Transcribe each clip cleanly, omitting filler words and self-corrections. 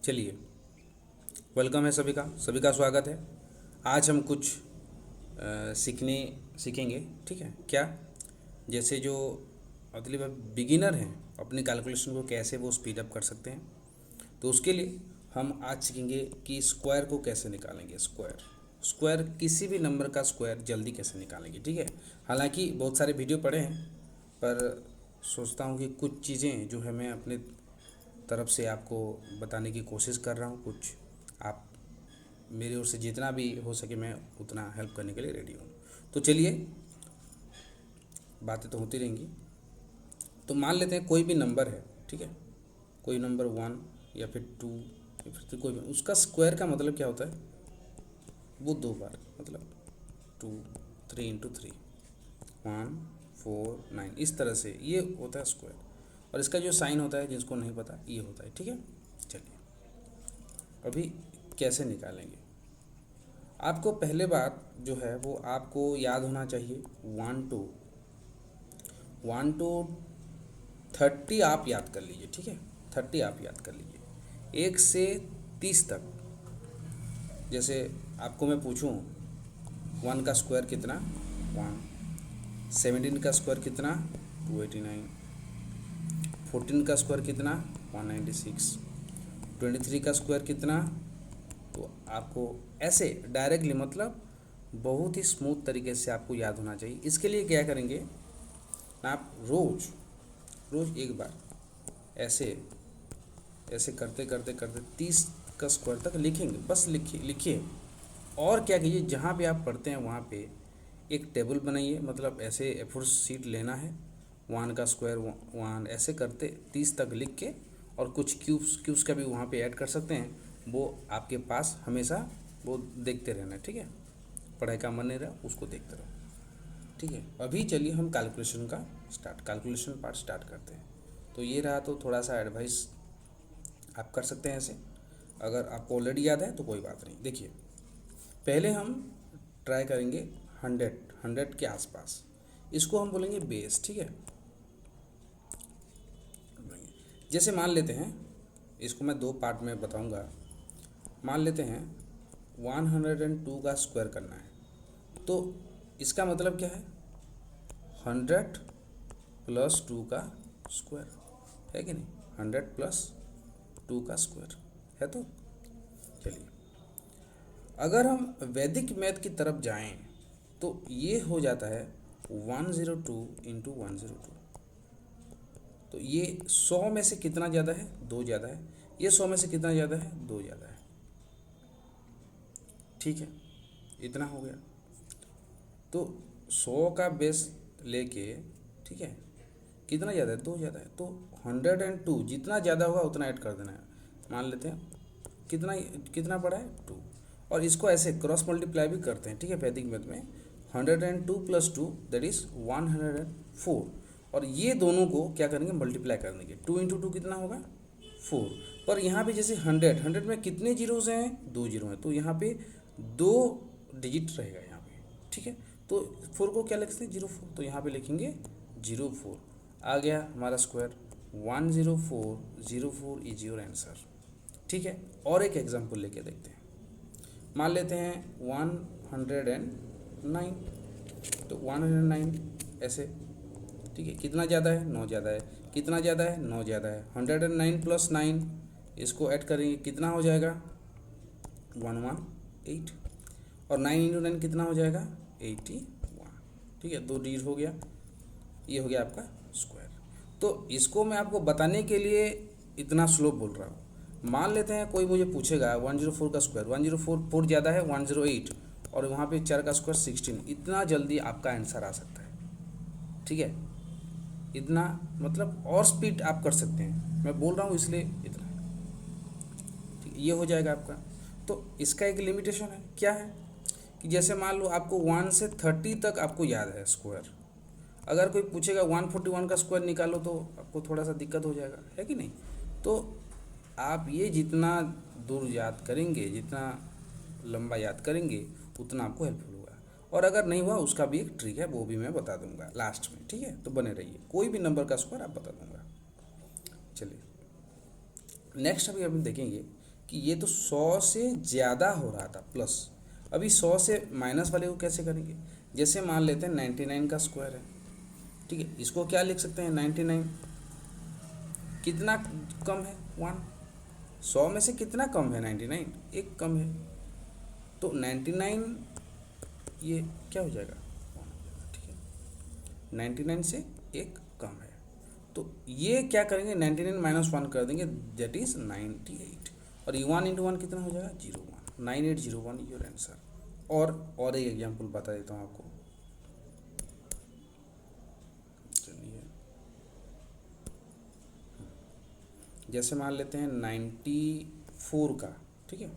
चलिए, वेलकम है सभी का स्वागत है। आज हम कुछ सीखेंगे। ठीक है क्या? जैसे जो मतलब बिगिनर हैं अपनी कैलकुलेशन को कैसे वो स्पीड अप कर सकते हैं। तो उसके लिए हम आज सीखेंगे कि स्क्वायर को कैसे निकालेंगे। स्क्वायर स्क्वायर किसी भी नंबर का स्क्वायर जल्दी कैसे निकालेंगे। ठीक है, हालांकि बहुत सारे वीडियो पढ़े हैं, पर सोचता हूँ कि कुछ चीज़ें जो है मैं अपने तरफ से आपको बताने की कोशिश कर रहा हूँ। कुछ आप मेरी ओर से जितना भी हो सके मैं उतना हेल्प करने के लिए रेडी हूँ। तो चलिए, बातें तो होती रहेंगी। तो मान लेते हैं कोई भी नंबर है। ठीक है, कोई नंबर 1 या फिर 2 या फिर कोई भी, उसका स्क्वायर का मतलब क्या होता है? वो दो बार, मतलब 2 3 इंटू 3 1 4 9, इस तरह से ये होता है स्क्वायर। और इसका जो साइन होता है, जिसको नहीं पता, ये होता है। ठीक है, चलिए अभी कैसे निकालेंगे। आपको पहले बात जो है वो आपको याद होना चाहिए। 1 to 30 आप याद कर लीजिए। ठीक है, 30 आप याद कर लीजिए, 1 से 30 तक। जैसे आपको मैं पूछूं 1 का स्क्वायर कितना, 1। 17 का स्क्वायर कितना, 289। 14 का स्क्वायर कितना, 196। 23 का स्क्वायर कितना। तो आपको ऐसे डायरेक्टली, मतलब बहुत ही स्मूथ तरीके से आपको याद होना चाहिए। इसके लिए क्या करेंगे, आप रोज़ रोज़ एक बार ऐसे ऐसे करते करते करते 30 का स्क्वायर तक लिखेंगे। बस लिखिए लिखिए। और क्या कीजिए, जहाँ पे आप पढ़ते हैं वहाँ पे एक टेबल बनाइए, मतलब ऐसे A4 शीट लेना है। 1 का स्क्वायर 1 ऐसे करते 30 तक लिख के, और कुछ क्यूब्स का भी वहाँ पे ऐड कर सकते हैं। वो आपके पास हमेशा वो देखते रहना है। ठीक है, पढ़ाई का मन नहीं रहा उसको देखते रहो। ठीक है, अभी चलिए हम कैलकुलेशन पार्ट स्टार्ट करते हैं। तो ये रहा, तो थोड़ा सा एडवाइस आप कर सकते हैं ऐसे। अगर आपको ऑलरेडी याद है तो कोई बात नहीं। देखिए, पहले हम ट्राई करेंगे 100 के आसपास। इसको हम बोलेंगे बेस। ठीक है, जैसे मान लेते हैं, इसको मैं दो पार्ट में बताऊंगा। मान लेते हैं 102 का स्क्वायर करना है। तो इसका मतलब क्या है, 100 + 2 का स्क्वायर है कि नहीं। 100 + 2 का स्क्वायर है। तो चलिए, अगर हम वैदिक मैथ की तरफ जाएं तो ये हो जाता है 102 इंटू 102। तो ये 100 में से कितना ज़्यादा है, 2 ज़्यादा है। ये 100 में से कितना ज़्यादा है, 2 ज़्यादा है। ठीक है, इतना हो गया। तो 100 का बेस लेके, ठीक है, कितना ज़्यादा है, 2 ज़्यादा है। तो 102 जितना ज़्यादा होगा उतना ऐड कर देना है। मान लेते हैं कितना कितना पड़ा है, 2। और इसको ऐसे क्रॉस मल्टीप्लाई भी करते हैं। ठीक है, वैदिक मैथ में 102 + 2 दैट इज़ 104। और ये दोनों को क्या करेंगे, मल्टीप्लाई कर देंगे। 2 इंटू 2 कितना होगा, 4। पर यहाँ पे जैसे 100 में कितने जीरोज़ हैं, 2 जीरो हैं, तो यहाँ पे 2 डिजिट रहेगा यहाँ पे। ठीक है, तो 4 को क्या लिखते हैं, 04। तो यहाँ पे लिखेंगे 04। आ गया हमारा स्क्वायर, 10404 इज योर आंसर। ठीक है, और एक एग्जांपल लेके देखते हैं। मान लेते हैं 109। तो 109 ऐसे। ठीक है, कितना ज़्यादा है, 9 ज़्यादा है। कितना ज़्यादा है, 9 ज़्यादा है। 109 + 9, इसको ऐड करेंगे, कितना हो जाएगा, 118। और 9 इंटू 9 कितना हो जाएगा, 81। ठीक है, 2 डिजिट हो गया। ये हो गया आपका स्क्वायर। तो इसको मैं आपको बताने के लिए इतना स्लो बोल रहा हूँ। मान लेते हैं कोई मुझे पूछेगा 104 का स्क्वायर, 104 ज़्यादा है 108, और वहाँ पे 4 का स्क्वायर 16। इतना जल्दी आपका आंसर आ सकता है। ठीक है, इतना मतलब और स्पीड आप कर सकते हैं, मैं बोल रहा हूँ इसलिए इतना। ठीक है, ये हो जाएगा आपका। तो इसका एक लिमिटेशन है, क्या है कि जैसे मान लो आपको 1 से 30 तक आपको याद है स्क्वायर। अगर कोई पूछेगा 141 का स्क्वायर निकालो तो आपको थोड़ा सा दिक्कत हो जाएगा, है कि नहीं। तो आप ये जितना दूर याद करेंगे, जितना लंबा याद करेंगे, उतना आपको हेल्पफुल होगा। और अगर नहीं हुआ उसका भी एक ट्रिक है, वो भी मैं बता दूंगा लास्ट में। ठीक है, तो बने रहिए, कोई भी नंबर का स्क्वायर आप बता दूंगा। चलिए नेक्स्ट अभी हम देखेंगे कि ये तो 100 से ज़्यादा हो रहा था प्लस। अभी 100 से माइनस वाले को कैसे करेंगे? जैसे मान लेते हैं 99 का स्क्वायर है, ठीक है, इसको क्या लिख सकते हैं? 99 कितना कम है? 1। 100 में से कितना कम है? 99, एक कम है। तो 99 ये क्या हो जाएगा? 1 हो जाएगा, ठीक है। 99 से एक कम है, तो ये क्या करेंगे? 99 माइनस 1 कर देंगे, दैट इज 98। और ये 1 इंटू 1 कितना हो जाएगा? 01। 9801 योर आंसर। और एक एग्जाम्पल बता देता हूँ आपको। चलिए, जैसे मान लेते हैं 94 का, ठीक है,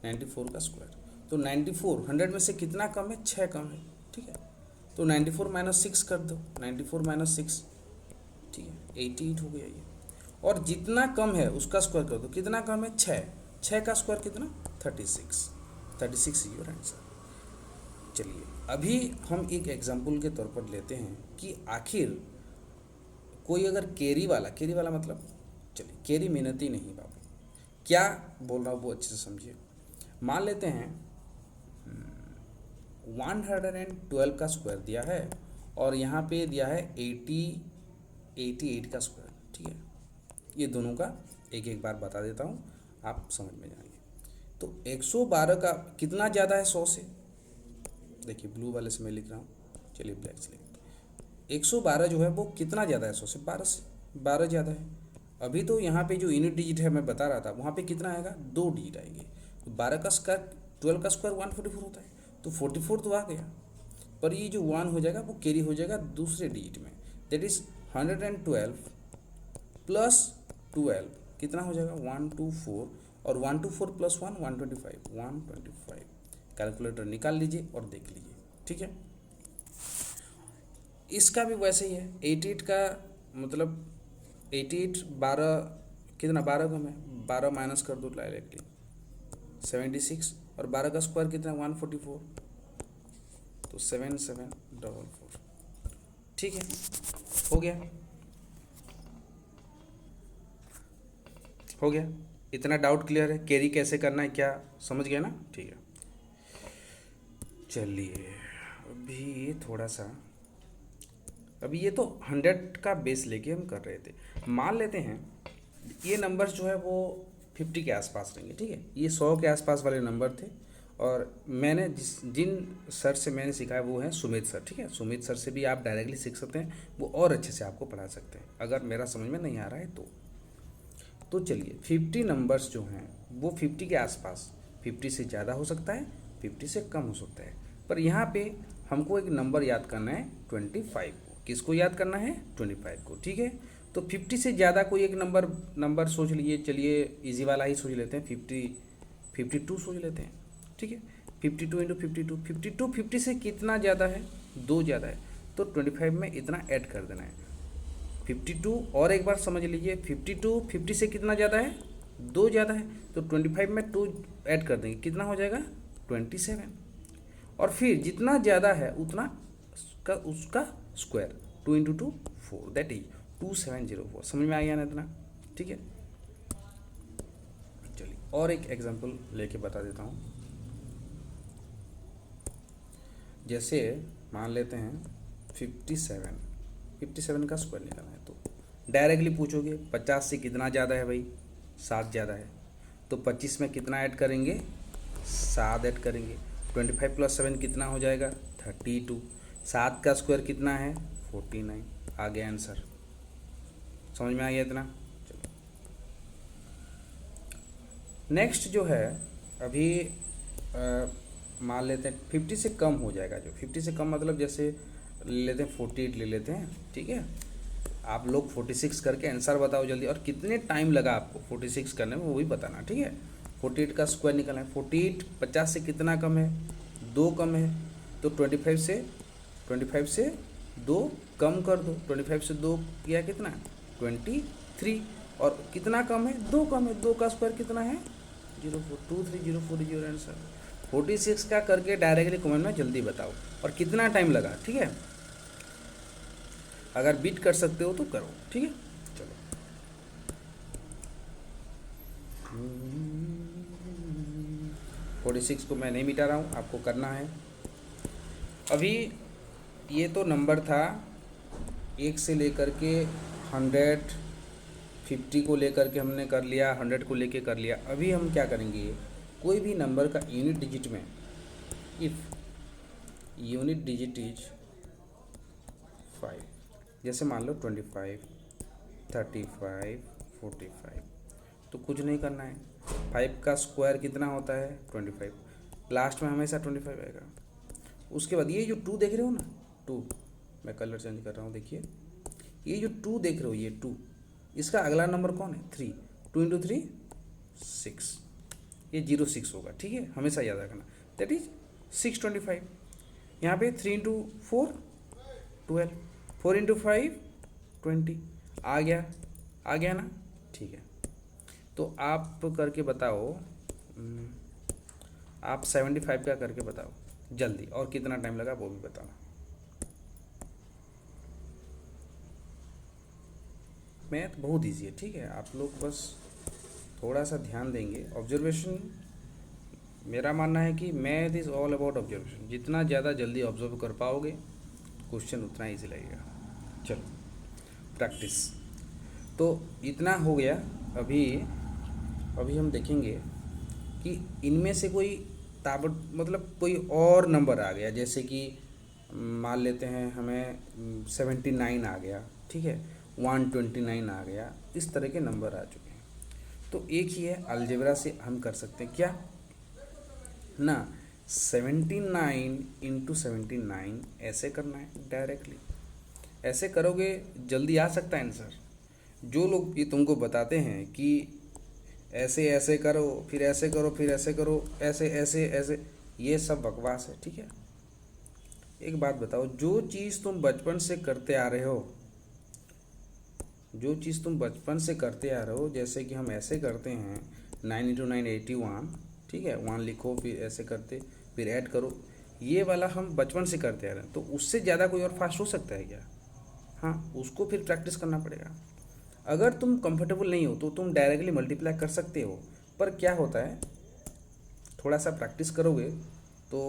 94 का स्क्वायर। तो 94 100 में से कितना कम है? 6 कम है, ठीक है। तो 94 माइनस 6 कर दो, 94 माइनस 6, ठीक है, 88 हो गया ये। और जितना कम है उसका स्क्वायर कर दो, कितना कम है? 6। 6 का स्क्वायर कितना? 36। 36 योर आंसर। चलिए, अभी हम एक एग्जाम्पल के तौर पर लेते हैं कि आखिर कोई अगर कैरी वाला मतलब, चलिए कैरी मेहनती नहीं बाबू, क्या बोल रहा हूँ वो अच्छे से समझिए। मान लेते हैं 112 का स्क्वायर दिया है और यहाँ पे दिया है 88 का स्क्वायर, ठीक है। ये दोनों का एक एक बार बता देता हूँ, आप समझ में जाएंगे। तो 112 का कितना ज़्यादा है 100 से? देखिए ब्लू वाले से मैं लिख रहा हूँ, चलिए ब्लैक से लिख। 112 जो है वो कितना ज़्यादा है 100 से? 12 ज़्यादा है। अभी तो यहाँ पे जो यूनिट डिजिट है मैं बता रहा था, वहाँ पे कितना आएगा? 2 डिजिट आएंगे। तो 12 का स्क्वायर 12 का स्क्वायर 144 होता है, तो 44 तो आ गया। पर ये जो 1 हो जाएगा वो कैरी हो जाएगा दूसरे डिजिट में, दैट इज़ 112 प्लस 12 कितना हो जाएगा? 124। और 124 प्लस 1 125। कैलकुलेटर निकाल लीजिए और देख लीजिए, ठीक है। इसका भी वैसे ही है। 88 का मतलब 88 12 कितना? 12 कम है, 12 माइनस कर दो डायरेक्टली 76। और 12 का स्क्वायर कितना? 144, तो 7744, ठीक है, हो गया। हो गया, इतना डाउट क्लियर है? कैरी कैसे करना है क्या समझ गया ना? ठीक है। चलिए, अभी थोड़ा सा, अभी ये तो 100 का बेस लेके हम कर रहे थे। मान लेते हैं ये नंबर्स जो है वो 50 के आसपास रहेंगे, ठीक है। ये 100 के आसपास वाले नंबर थे और मैंने जिन सर से मैंने सीखा है वो है सुमित सर, ठीक है। सुमित सर से भी आप डायरेक्टली सीख सकते हैं, वो और अच्छे से आपको पढ़ा सकते हैं अगर मेरा समझ में नहीं आ रहा है तो चलिए 50 नंबर्स जो हैं वो 50 के आसपास, 50 से ज़्यादा हो सकता है, 50 से कम हो सकता है। पर यहाँ पे हमको एक नंबर याद करना है 25 को। किसको याद करना है? 25 को, ठीक है। तो 50 से ज़्यादा कोई एक नंबर सोच लीजिए। चलिए इजी वाला ही सोच लेते हैं, 52 सोच लेते हैं, ठीक है। 52 इंटू 52 50 से कितना ज़्यादा है? 2 ज़्यादा है, तो 25 में इतना ऐड कर देना है 52। और एक बार समझ लीजिए 52 50 से कितना ज़्यादा है? 2 ज़्यादा है, तो 25 में 2 ऐड कर देंगे, कितना हो जाएगा? 27। और फिर जितना ज़्यादा है उतना उसका स्क्वायर, 2 इंटू 2 4, दैट इज 2704। समझ में आ गया ना इतना? ठीक है। चलिए और एक एग्जांपल लेके बता देता हूँ। जैसे मान लेते हैं 57 का स्क्वायर निकालना है, तो डायरेक्टली पूछोगे 50 से कितना ज़्यादा है भाई? 7 ज़्यादा है, तो 25 में कितना ऐड करेंगे? 7 ऐड करेंगे। 25 प्लस 7 कितना हो जाएगा? 32। 7 का स्क्वायर कितना है? 49। आ गया आंसर। समझ में आ गया इतना? चलो नेक्स्ट जो है, अभी मान लेते हैं 50 से कम हो जाएगा। जो 50 से कम मतलब जैसे ले लेते हैं 48 ले लेते हैं, ठीक है। आप लोग 46 करके आंसर बताओ जल्दी, और कितने टाइम लगा आपको 46 करने में वो भी बताना, ठीक है। 48 का स्क्वायर निकालना है। 48 50 से कितना कम है? 2 कम है, तो 25 से 2 कम कर दो। 25 से 2 किया कितना? 23। और कितना कम है? 2 कम है, 2 का स्क्वायर कितना है? 04। 2304 योर आंसर। 46 का करके डायरेक्टली कमेंट में जल्दी बताओ और कितना टाइम लगा, ठीक है। अगर बीट कर सकते हो तो करो, ठीक है। चलो 46 को मैं नहीं मिटा रहा हूँ, आपको करना है। अभी ये तो नंबर था 1 से लेकर के 100, 50 को लेकर के हमने कर लिया, 100 को लेके कर लिया। अभी हम क्या करेंगे, कोई भी नंबर का यूनिट डिजिट में, इफ़ यूनिट डिजिट इज 5, जैसे मान लो 25, 35, 45, तो कुछ नहीं करना है। 5 का स्क्वायर कितना होता है 25, लास्ट में हमेशा 25 आएगा। उसके बाद ये जो 2 देख रहे हो ना, 2, मैं कलर चेंज कर रहा हूँ, देखिए ये जो 2 देख रहे हो, ये 2, इसका अगला नंबर कौन है 3, 2 इंटू 3 6, ये 06 होगा, ठीक है, हमेशा याद रखना, दैट इज 625। यहाँ पे 3 इंटू 4 12, 4 इंटू 5 20, आ गया ना, ठीक है। तो आप करके बताओ, आप 75 का करके बताओ जल्दी, और कितना टाइम लगा वो भी बताओ। मैथ बहुत इजी है, ठीक है, आप लोग बस थोड़ा सा ध्यान देंगे। ऑब्जर्वेशन, मेरा मानना है कि math is all about observation. जितना ज़्यादा जल्दी ऑब्जर्व कर पाओगे क्वेश्चन उतना ईजी लगेगा। चलो प्रैक्टिस, तो इतना हो गया। अभी हम देखेंगे कि इनमें से कोई मतलब कोई और नंबर आ गया, जैसे कि मान लेते हैं हमें 79 आ गया, ठीक है, 129 आ गया, इस तरह के नंबर आ चुके हैं। तो एक ही है, अलजेब्रा से हम कर सकते हैं क्या ना, 79 इंटू 79 ऐसे करना है डायरेक्टली। ऐसे करोगे जल्दी आ सकता है आंसर। जो लोग ये तुमको बताते हैं कि ऐसे ऐसे करो, फिर ऐसे करो, फिर ऐसे करो, ऐसे ऐसे ऐसे, ये सब बकवास है, ठीक है। एक बात बताओ, जो चीज़ तुम बचपन से करते आ रहे हो, जो चीज़ तुम बचपन से करते आ रहे हो, जैसे कि हम ऐसे करते हैं 9 इंटू 9 81, ठीक है, 1 लिखो, फिर ऐसे करते, फिर ऐड करो, ये वाला हम बचपन से करते आ रहे हैं। तो उससे ज़्यादा कोई और फास्ट हो सकता है क्या? हाँ, उसको फिर प्रैक्टिस करना पड़ेगा। अगर तुम कंफर्टेबल नहीं हो तो तुम डायरेक्टली मल्टीप्लाई कर सकते हो, पर क्या होता है, थोड़ा सा प्रैक्टिस करोगे तो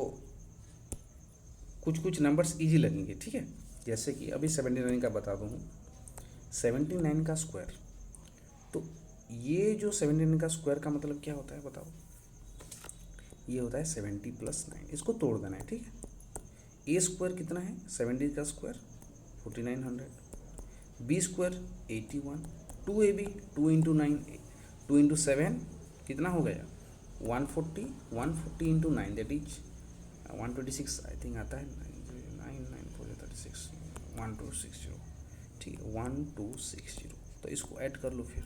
कुछ कुछ नंबर्स इजी लगेंगे, ठीक है। जैसे कि अभी 79 का बता दूँ, 79 का स्क्वायर, तो ये जो 79 का स्क्वायर का मतलब क्या होता है बताओ, ये होता है 70 प्लस 9, इसको तोड़ देना है, ठीक है। ए स्क्वायर कितना है 70 का square 4900, B square 81, 2ab, 2 into 9, 2 into 7 कितना हो गया 140, 140 into 9 that is 126 I think आता है, 9 9 4 36, 1260, ठीक है, 1260। तो इसको ऐड कर लो फिर,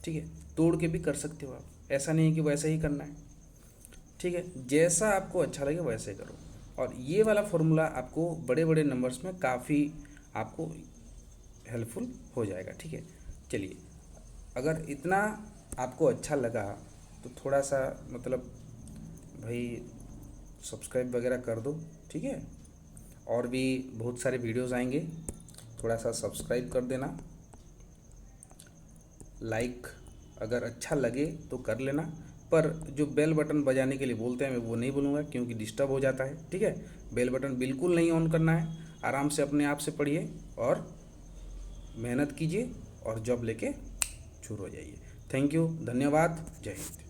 ठीक है, तोड़ के भी कर सकते हो आप, ऐसा नहीं है कि वैसे ही करना है, ठीक है, जैसा आपको अच्छा लगे वैसे करो। और ये वाला फॉर्मूला आपको बड़े बड़े नंबर्स में काफ़ी आपको हेल्पफुल हो जाएगा, ठीक है। चलिए, अगर इतना आपको अच्छा लगा तो थोड़ा सा मतलब भाई सब्सक्राइब वगैरह कर दो, ठीक है। और भी बहुत सारे वीडियोस आएंगे, थोड़ा सा सब्सक्राइब कर देना, लाइक अगर अच्छा लगे तो कर लेना, पर जो बेल बटन बजाने के लिए बोलते हैं मैं वो नहीं बोलूँगा क्योंकि डिस्टर्ब हो जाता है, ठीक है। बेल बटन बिल्कुल नहीं ऑन करना है, आराम से अपने आप से पढ़िए और मेहनत कीजिए और जॉब लेके शुरू हो जाइए। थैंक यू, धन्यवाद, जय हिंद।